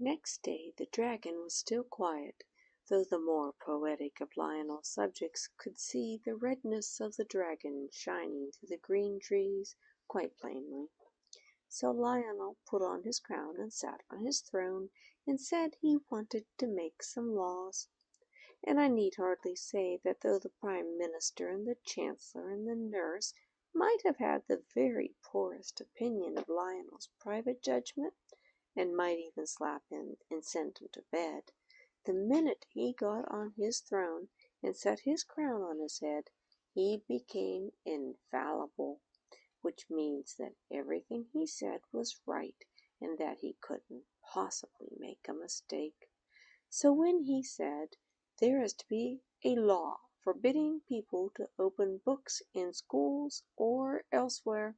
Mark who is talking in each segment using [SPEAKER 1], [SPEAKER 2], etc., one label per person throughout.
[SPEAKER 1] Next day the dragon was still quiet, though the more poetic of Lionel's subjects could see the redness of the dragon shining through the green trees quite plainly. So Lionel put on his crown and sat on his throne and said he wanted to make some laws. And I need hardly say that though the Prime Minister and the Chancellor and the nurse might have had the very poorest opinion of Lionel's private judgment, and might even slap him and send him to bed, the minute he got on his throne and set his crown on his head, he became infallible, which means that everything he said was right and that he couldn't possibly make a mistake. So when he said, "There is to be a law forbidding people to open books in schools or elsewhere,"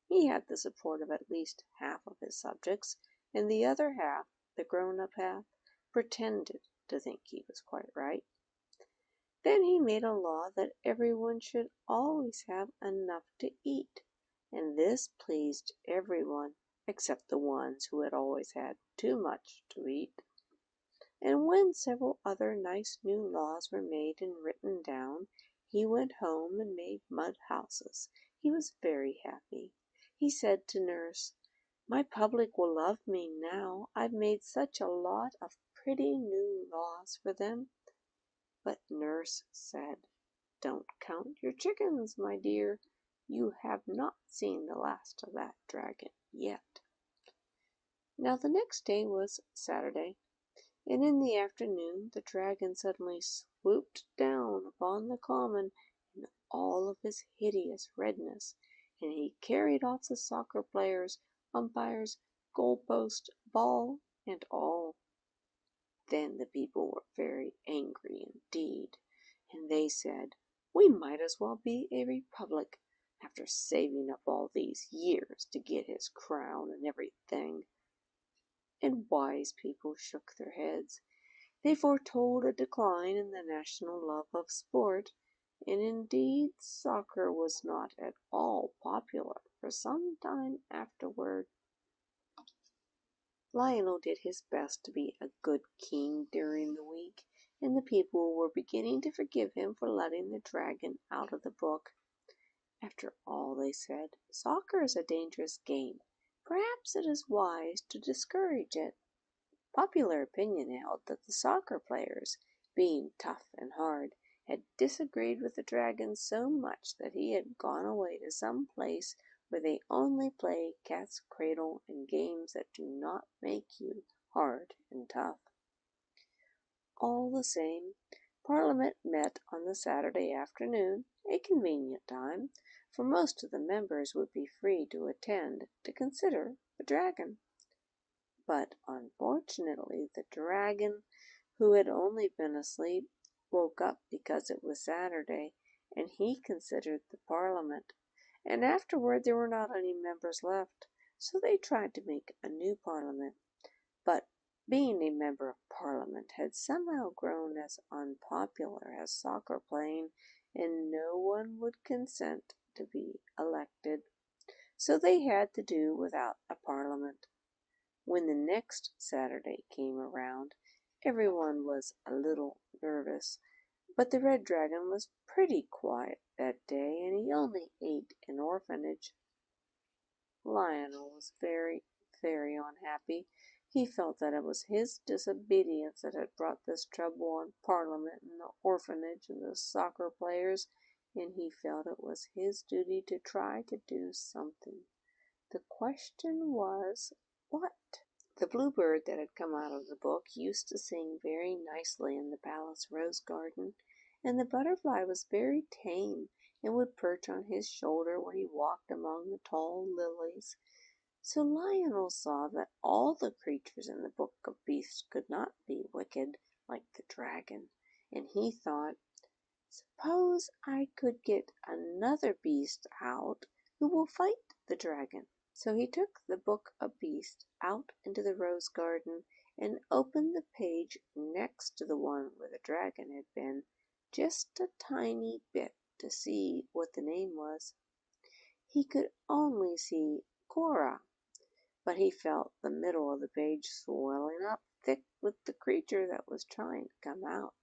[SPEAKER 1] he had the support of at least half of his subjects, and the other half, the grown-up half, pretended to think he was quite right. Then he made a law that everyone should always have enough to eat, and this pleased everyone except the ones who had always had too much to eat. And when several other nice new laws were made and written down, he went home and made mud houses. He was very happy. He said to nurse, "My public will love me now. I've made such a lot of pretty new laws for them." But nurse said, "Don't count your chickens, my dear. You have not seen the last of that dragon yet." Now the next day was Saturday, and in the afternoon the dragon suddenly swooped down upon the common in all of his hideous redness, and he carried off the soccer players, umpires, goal-post, ball, and all. Then the people were very angry indeed, and they said, "We might as well be a republic, after saving up all these years to get his crown and everything." And wise people shook their heads. They foretold a decline in the national love of sport, and indeed soccer was not at all popular for some time afterward. Lionel did his best to be a good king during the week, and the people were beginning to forgive him for letting the dragon out of the book. After all, they said, soccer is a dangerous game. Perhaps it is wise to discourage it. Popular opinion held that the soccer players, being tough and hard, had disagreed with the dragon so much that he had gone away to some place where they only play cat's cradle and games that do not make you hard and tough. All the same, Parliament met on the Saturday afternoon, a convenient time, for most of the members would be free to attend to consider the dragon. But unfortunately the dragon, who had only been asleep, woke up because it was Saturday, and he considered the Parliament, and afterward there were not any members left, so they tried to make a new Parliament. But being a member of Parliament had somehow grown as unpopular as soccer playing, and no one would consent to be elected, so they had to do without a Parliament. When the next Saturday came around, everyone was a little nervous, but the red dragon was pretty quiet that day, and he only ate an orphanage. Lionel was very, very unhappy. He felt that it was his disobedience that had brought this trouble on Parliament and the orphanage and the soccer players, and he felt it was his duty to try to do something. The question was, what? The bluebird that had come out of the book used to sing very nicely in the palace rose garden, and the butterfly was very tame and would perch on his shoulder when he walked among the tall lilies. So Lionel saw that all the creatures in the book of beasts could not be wicked like the dragon, and he thought, suppose I could get another beast out who will fight the dragon. So he took the book of beasts out into the rose garden and opened the page next to the one where the dragon had been, just a tiny bit to see what the name was. He could only see Cora, but he felt the middle of the page swelling up thick with the creature that was trying to come out,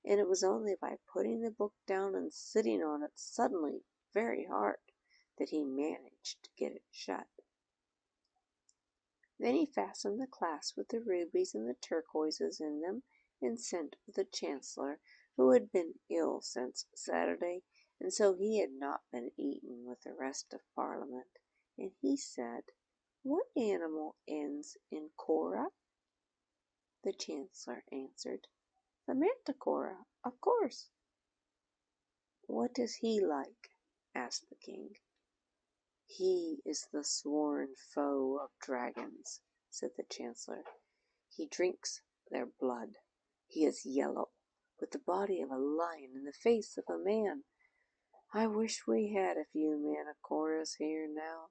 [SPEAKER 1] and it was only by putting the book down and sitting on it suddenly very hard that he managed to get it shut. Then he fastened the clasps with the rubies and the turquoises in them, and sent for the Chancellor, who had been ill since Saturday, and so he had not been eaten with the rest of Parliament, and he said, "What animal ends in Cora?" The Chancellor answered, "The Manticora, of course." "What does he like?" asked the King. "He is the sworn foe of dragons," said the Chancellor. "He drinks their blood. He is yellow, with the body of a lion and the face of a man. I wish we had a few Manticoras here now,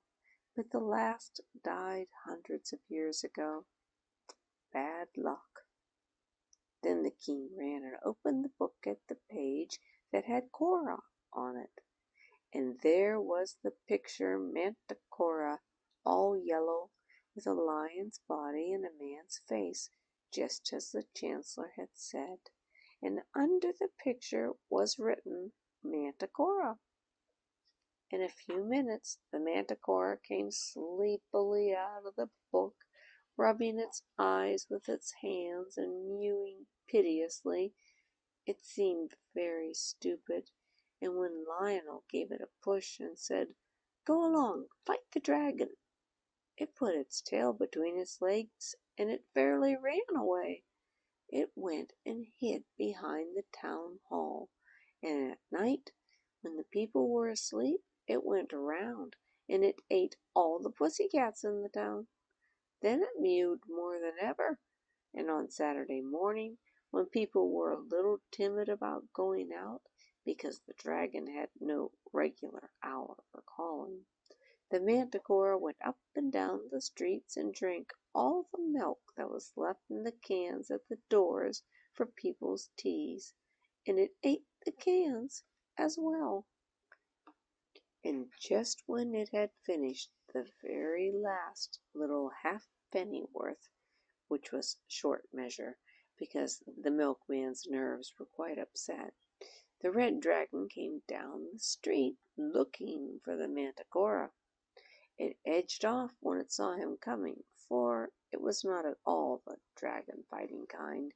[SPEAKER 1] but the last died hundreds of years ago. Bad luck." Then the King ran and opened the book at the page that had Cora on it, and there was the picture Manticora, all yellow, with a lion's body and a man's face, just as the Chancellor had said, and under the picture was written Manticora. In a few minutes the Manticora came sleepily out of the book, rubbing its eyes with its hands and mewing piteously. It seemed very stupid, and when Lionel gave it a push and said, "Go along, fight the dragon," it put its tail between its legs and it fairly ran away. It went and hid behind the town hall, and at night, when the people were asleep, it went around and it ate all the pussycats in the town. Then it mewed more than ever, and on Saturday morning, when people were a little timid about going out, because the dragon had no regular hour for calling, the Manticora went up and down the streets and drank all the milk that was left in the cans at the doors for people's teas, and it ate the cans as well. And just when it had finished the very last little half-penny worth, which was short measure, because the milkman's nerves were quite upset, the red dragon came down the street looking for the Manticora. It edged off when it saw him coming, for it was not at all the dragon-fighting kind,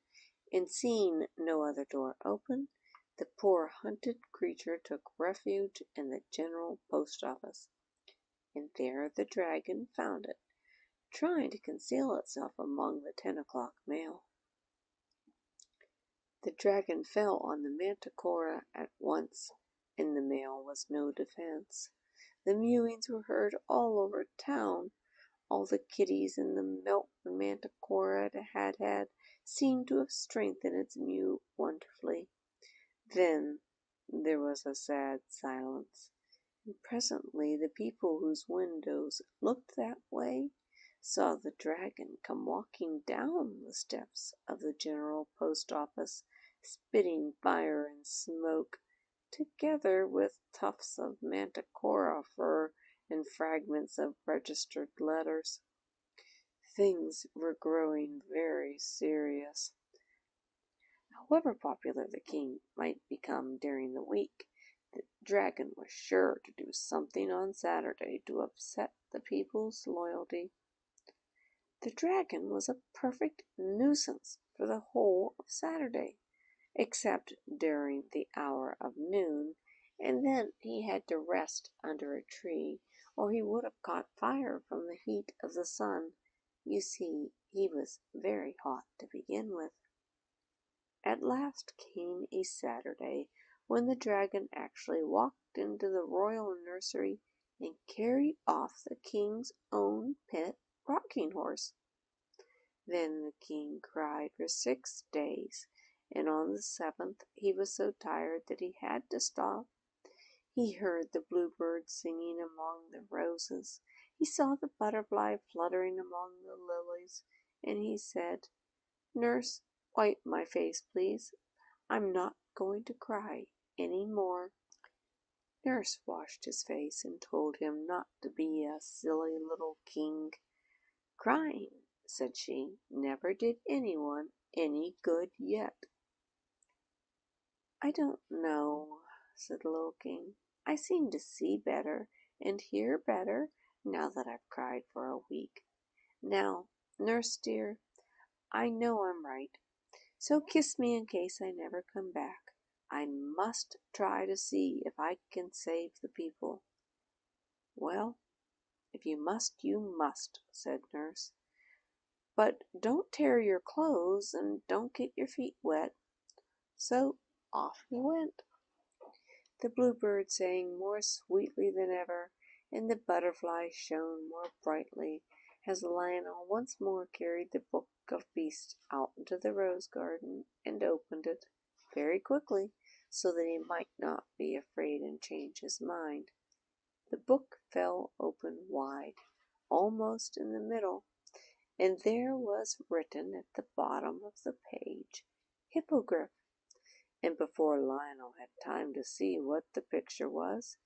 [SPEAKER 1] and seeing no other door open, the poor hunted creature took refuge in the General Post Office, and there the dragon found it, trying to conceal itself among the 10 o'clock mail. The dragon fell on the Manticora at once, and the mail was no defense. The mewings were heard all over town. All the kitties and the milk the Manticora had seemed to have strengthened its mew wonderfully. Then there was a sad silence, and presently the people whose windows looked that way saw the dragon come walking down the steps of the General Post Office, spitting fire and smoke, together with tufts of Manticora fur and fragments of registered letters. Things were growing very serious. However popular the King might become during the week, the dragon was sure to do something on Saturday to upset the people's loyalty. The dragon was a perfect nuisance for the whole of Saturday, except during the hour of noon, and then he had to rest under a tree, or he would have caught fire from the heat of the sun. You see, he was very hot to begin with. At last came a Saturday when the dragon actually walked into the royal nursery and carried off the King's own pet rocking horse. Then the King cried for 6 days, and on the 7th he was so tired that he had to stop. He heard the bluebird singing among the roses, he saw the butterfly fluttering among the lilies, and he said, "Nurse, wipe my face, please. I'm not going to cry any more." Nurse washed his face and told him not to be a silly little king. "Crying," said she, "never did anyone any good yet." "I don't know," said the little King. "I seem to see better and hear better now that I've cried for a week. Now, nurse dear, I know I'm right, so kiss me in case I never come back. I must try to see if I can save the people." "Well, if you must, you must," said nurse. "But don't tear your clothes and don't get your feet wet." So off he went. The bluebird sang more sweetly than ever, and the butterflies shone more brightly, as Lionel once more carried the book of beasts out into the rose garden and opened it very quickly, so that he might not be afraid and change his mind. The book fell open wide, almost in the middle, and there was written at the bottom of the page, "Hippogriff." And before Lionel had time to see what the picture was,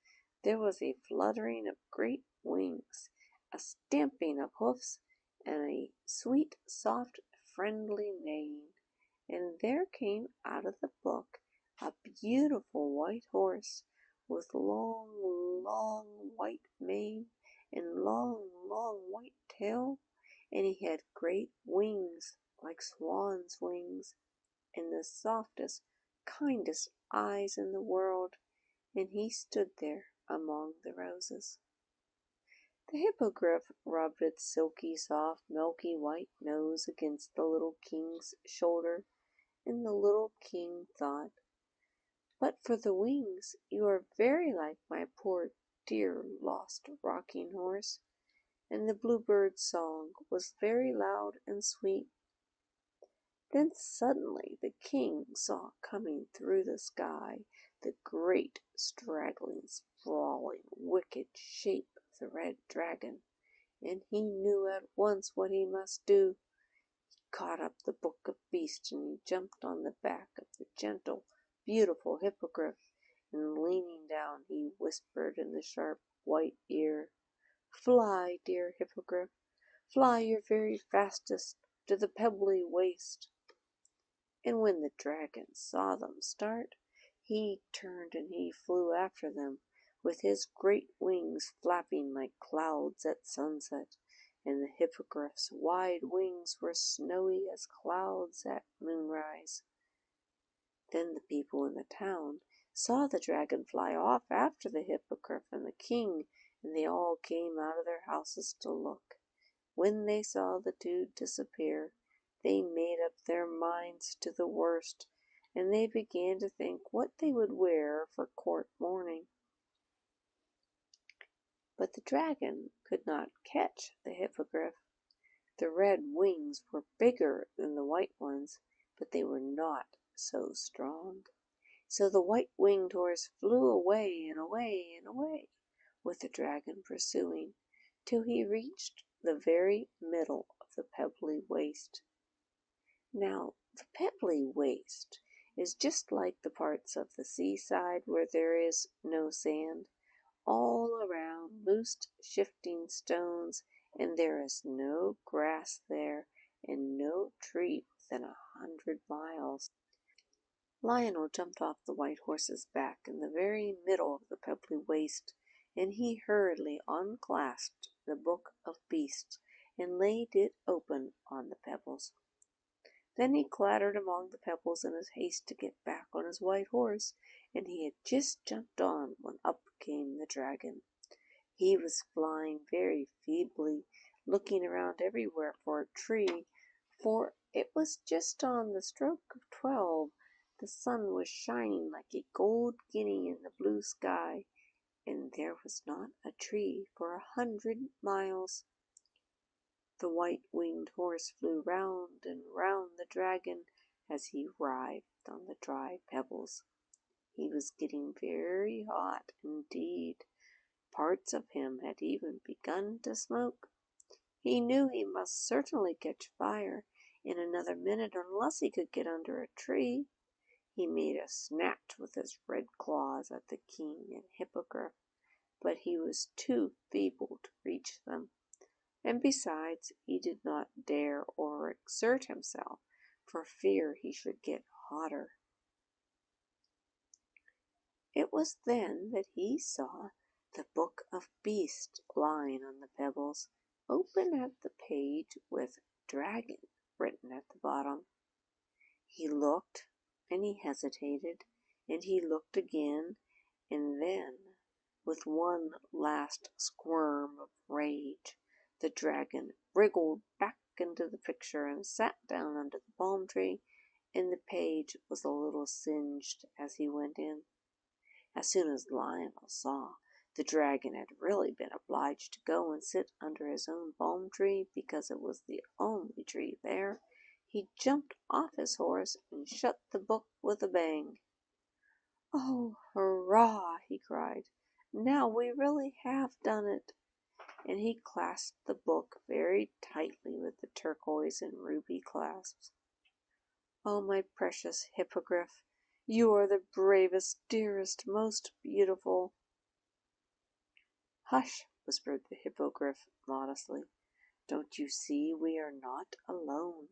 [SPEAKER 1] there was a fluttering of great wings, a stamping of hoofs, and a sweet, soft, friendly neighing, and there came out of the book a beautiful white horse, with long, long white mane and long, long white tail, and he had great wings like swan's wings, and the softest, kindest eyes in the world, and he stood there among the roses. The hippogriff rubbed its silky, soft, milky white nose against the little King's shoulder, and the little King thought, "But for the wings, you are very like my poor dear lost rocking horse." And the bluebird's song was very loud and sweet. Then suddenly the King saw coming through the sky the great, straggling, sprawling, wicked shape of the red dragon, and he knew at once what he must do. He caught up the book of beasts, and he jumped on the back of the gentle, beautiful hippogriff, and leaning down he whispered in the sharp white ear, "Fly, dear hippogriff, fly your very fastest to the pebbly waste." And when the dragon saw them start, he turned and he flew after them, with his great wings flapping like clouds at sunset, and the hippogriff's wide wings were snowy as clouds at moonrise. Then the people in the town saw the dragon fly off after the hippogriff and the King, and they all came out of their houses to look. When they saw the two disappear, they made up their minds to the worst, and they began to think what they would wear for court mourning. But the dragon could not catch the hippogriff. The red wings were bigger than the white ones, but they were not so strong. So the white-winged horse flew away and away and away, with the dragon pursuing, till he reached the very middle of the pebbly waste. Now, the pebbly waste is just like the parts of the seaside where there is no sand, all around loose shifting stones, and there is no grass there, and no tree within 100 miles. Lionel jumped off the white horse's back in the very middle of the pebbly waste, and he hurriedly unclasped the book of beasts and laid it open on the pebbles. Then he clattered among the pebbles in his haste to get back on his white horse, and he had just jumped on when up came the dragon. He was flying very feebly, looking around everywhere for a tree, for it was just on the stroke of 12. The sun was shining like a gold guinea in the blue sky, and there was not a tree for 100 miles. The white-winged horse flew round and round the dragon as he writhed on the dry pebbles. He was getting very hot indeed. Parts of him had even begun to smoke. He knew he must certainly catch fire in another minute unless he could get under a tree. He made a snatch with his red claws at the King and hippogriff, but he was too feeble to reach them. and besides he did not dare or exert himself for fear he should get hotter. It was then that he saw the Book of Beasts lying on the pebbles, open at the page with "Dragon" written at the bottom. He looked, and he hesitated, and he looked again, and then, with one last squirm of rage, the dragon wriggled back into the picture and sat down under the palm tree, and the page was a little singed as he went in. As soon as Lionel saw the dragon had really been obliged to go and sit under his own palm tree because it was the only tree there, he jumped off his horse and shut the book with a bang. "Oh, hurrah!" he cried. "Now we really have done it!" And he clasped the book very tightly with the turquoise and ruby clasps. "Oh, my precious Hippogriff, you are the bravest, dearest, most beautiful." "Hush!" whispered the Hippogriff modestly. "Don't you see we are not alone?"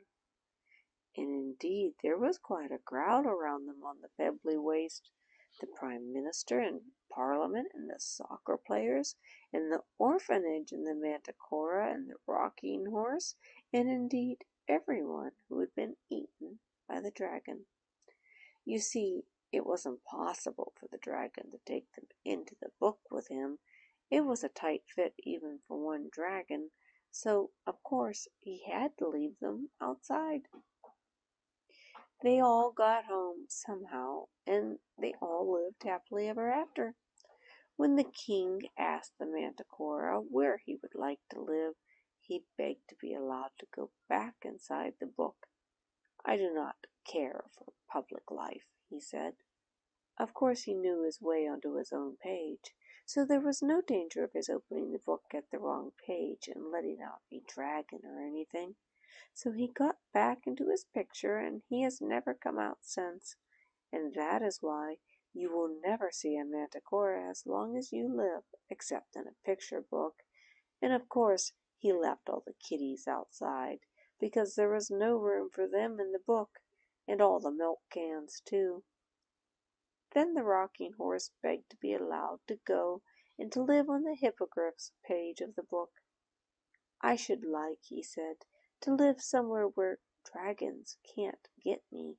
[SPEAKER 1] And indeed there was quite a crowd around them on the pebbly waste. The Prime Minister and Parliament and the soccer players and the orphanage and the manticora and the rocking horse, and indeed everyone who had been eaten by the dragon. You see, it was impossible for the dragon to take them into the book with him. It was a tight fit even for one dragon, so of course he had to leave them outside. They all got home somehow, and they all lived happily ever after. When the king asked the manticora where he would like to live, he begged to be allowed to go back inside the book. "I do not care for public life," he said. Of course he knew his way onto his own page, so there was no danger of his opening the book at the wrong page and letting out a dragon or anything. So he got back into his picture, and he has never come out since, and that is why you will never see a manticora as long as you live, except in a picture book. And of course he left all the kitties outside, because there was no room for them in the book, and all the milk cans too. Then the rocking horse begged to be allowed to go and to live on the Hippogriff's page of the book. "I should like," he said, "to live somewhere where dragons can't get me."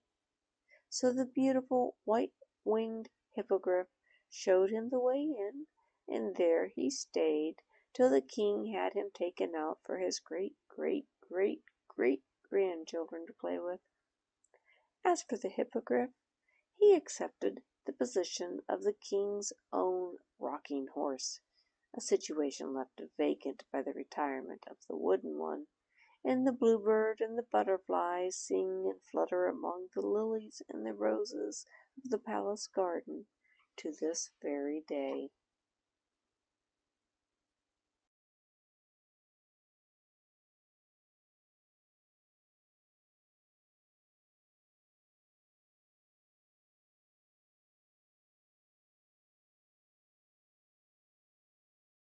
[SPEAKER 1] So the beautiful white-winged Hippogriff showed him the way in, and there he stayed till the king had him taken out for his great-great-great-great-grandchildren to play with. As for the Hippogriff, he accepted the position of the king's own rocking horse, a situation left vacant by the retirement of the wooden one, and the bluebird and the butterflies sing and flutter among the lilies and the roses of the palace garden to this very day.